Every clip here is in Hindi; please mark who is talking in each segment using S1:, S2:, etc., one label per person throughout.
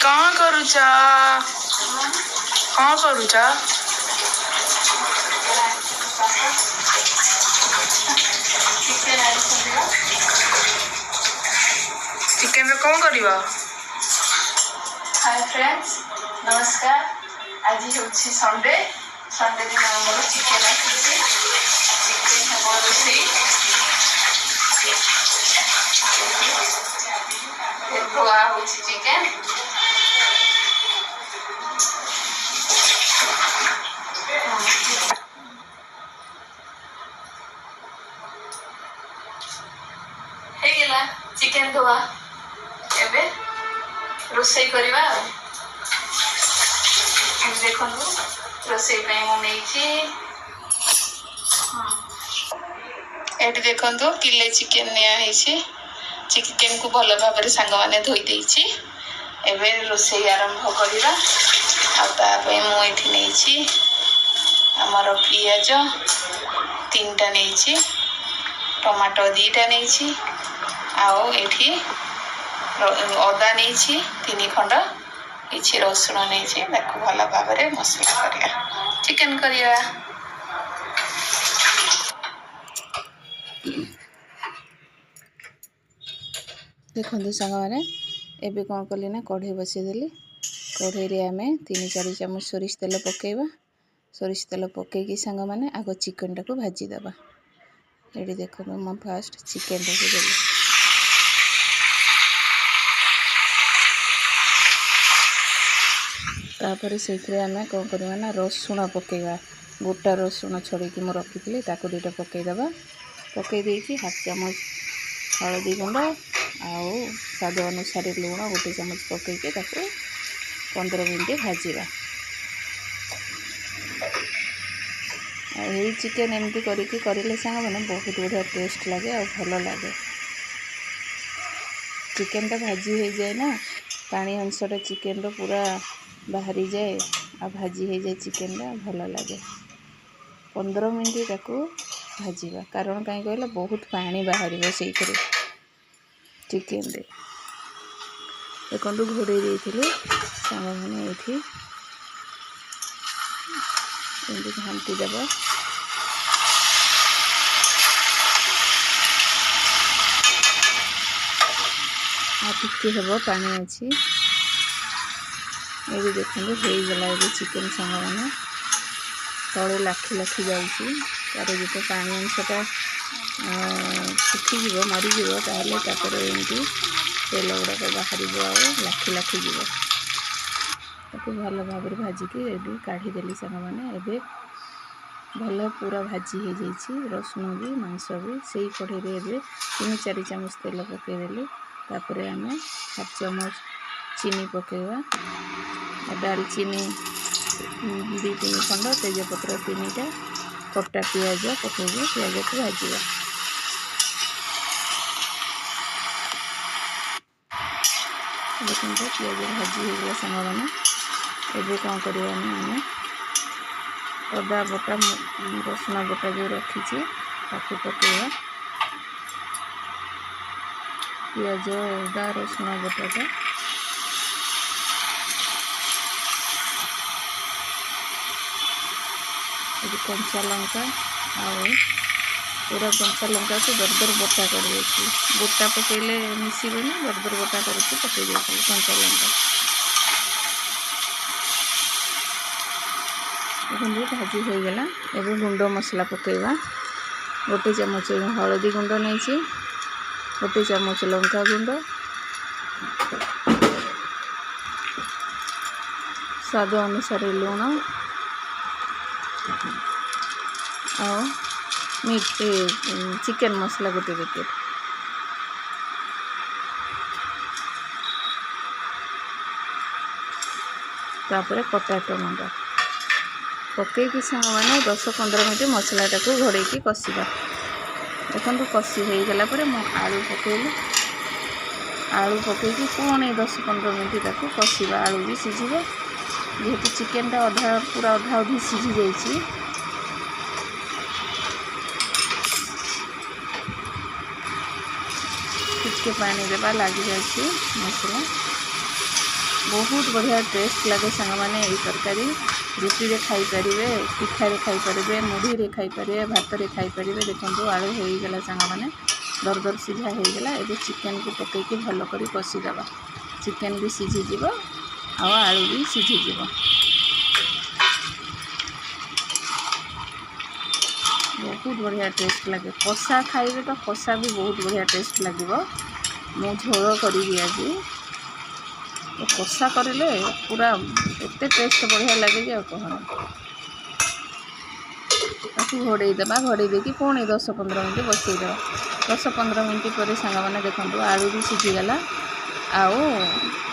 S1: कौन करूचा कौन करूचा चिकेन रे कौन करिवा।
S2: हाय फ्रेंड्स नमस्कार। आज हूँ संडे संडे दिन आम चिकेन आसी चिकेन हम रोषे धुआ हो चिकेन चिकेन धुआ एबे रोषे करवा देखो रोषे मुझे देखो किले चिकेन निया चिकेन को भल भाव सांग मैंने धोई देछि एबे रोषे आरंभ करवा मुझे आमर पियाज 3टा नहीं टमाटो 2टा नहीं आउ एठी अदा नहीं 3 खंड किसी रसुण नहीं भल भाव मसला करिया चिकेन करिया। देखो सांग मैंने एबे कौन कली ना कढ़ई बसईदेली कढ़ई आम 3-4 चामच सोरिष तेल पकेबा सोरिष तेल पकईकी सांग मैंने आग चिकेन टाक भाजीदबा ये देखो मैं फास्ट चिकेन टाक देली तापर से आम कौन करवा ना रसुण पकेबा गोटा रसुण छड़ेकी मुझे रखी ताको 2टा पकईदबा पकई देकी 1/2 चामच हलदी गुंड आउ स्वाद अनुसार लुण 1 चामच पकईके 15 मिनट भाजवा। यही चिकेन एमती करले सांग मैंने बहुत बढ़िया टेस्ट लगे और भल लगे चिकेन टा भाजी हो जाए ना पानी अंशटा चिकेन रो पूरा बाहरी जाए आ भाजी हो जाए चिकेन टा भल लगे 15 मिनट ताको भाजवा कारण कहीं कहला बहुत पानी बाहर से चिकेन रे देखो घोड़े देते सांग मैंने ये घाटी देव टिके हम पानी अच्छी ये देखो होगला ये चिकेन सांग मैंने तले लाखी लाखी जार जो पानी अंशटा सुखीज मरीज एमती तेल गुड़ाक बाहर लाखी लाखी जीव ताको भल भाव भाजिकी रेडी काढ़ीदेली सांग मैंने एबे भल पूरा भाजी हो जाइए रसुण भी मांस भी से कढ़ई एबे 3-4 चामच तेल पकईदेली तापर आम 1/2 चामच चीनी पकेवा दालचीनी 2-3 खंड तेजपत्र 3टा कटा पियाज पकेबे पियाज को भाजवा देखते पियाज भाजी होगा सांग मैंने एबे कौन करवा आम अदा बटा रसुण बटा जो रखी ताकू पकेवा पियाज अदा रसुण बटाटा कंचा लंका आउ पूरा कंचा लंका को दरदर बटा कर गोटा पकईले मिसबनी दरदर बटा करके पकई दे कंचा लंका देखो भाजी होगला एवं गुंड मसला पकईवा 1 चामच हलदी गुंड नहीं 1 चामच लंका गुंड स्वाद अनुसार लुण और मीट चिकेन मसला 1 पैकेट तापर कटा टमाटो पकईकी सांग मैंने 10-15 मिनट मसलाटा को घोड़े कषा देखो कषी होगला आलू पकईली आलू पकईकी पुणी 10-15 मिनट ताको कषा आलू भी सीझ जेहेतु चिकेन टा अधा पूरा अधा अधी सीझी जाइए टिके पानी देवा लगी जाए मसला बहुत बढ़िया टेस्ट लगे सांग मैंने ये तरकारी रुटी रे खाई पारे पिठा रे खाई पारे मुढ़ी रे खाई पारे भात रे खाई पारे। देखो आलू हो गला सांग मैंने दर दर सीझा हो गला। ये चिकेन को पकईकि भल कर कषिदेवा चिकेन भी सीझीज आलू भी सीझीज। बहुत बढ़िया टेस्ट लगे कषा खाइबे तो कषा भी बहुत बढ़िया टेस्ट लगे। मु झोल करी आज तो कषा करें पूरा एत टेस्ट बढ़िया लगे कि कहना। घोड़ेदेवा घोड़े देकी पुणी 10-15 मिनट बसईदेवा 10-15 मिनट पर सांग मैंने देखो आलू भी सीझीगला आउ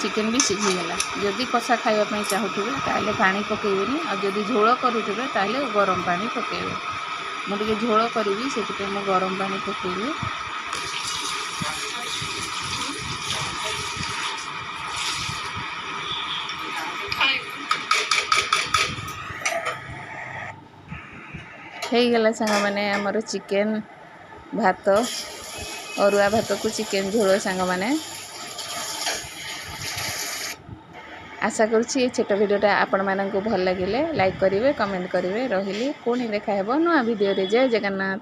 S2: चिकेन भी सीझीगला। जदि कषा खावाई चाहूबे ताले पानी पकेबेनी और जदि झोल करुवे ताले गरम पानी पकेबे। मुझे झोल करी से गरम पानी पकेबी। हो गला सांग मैंने आमर चिकेन भात अरुआ भात को चिकेन झोल सांग मैंने। आशा करुँची छोट भिडियोटा आपण मानक भल लगे लाइक करेंगे कमेंट करेंगे। रही पुणी देखा नुआ भिडियो। जय जगन्नाथ।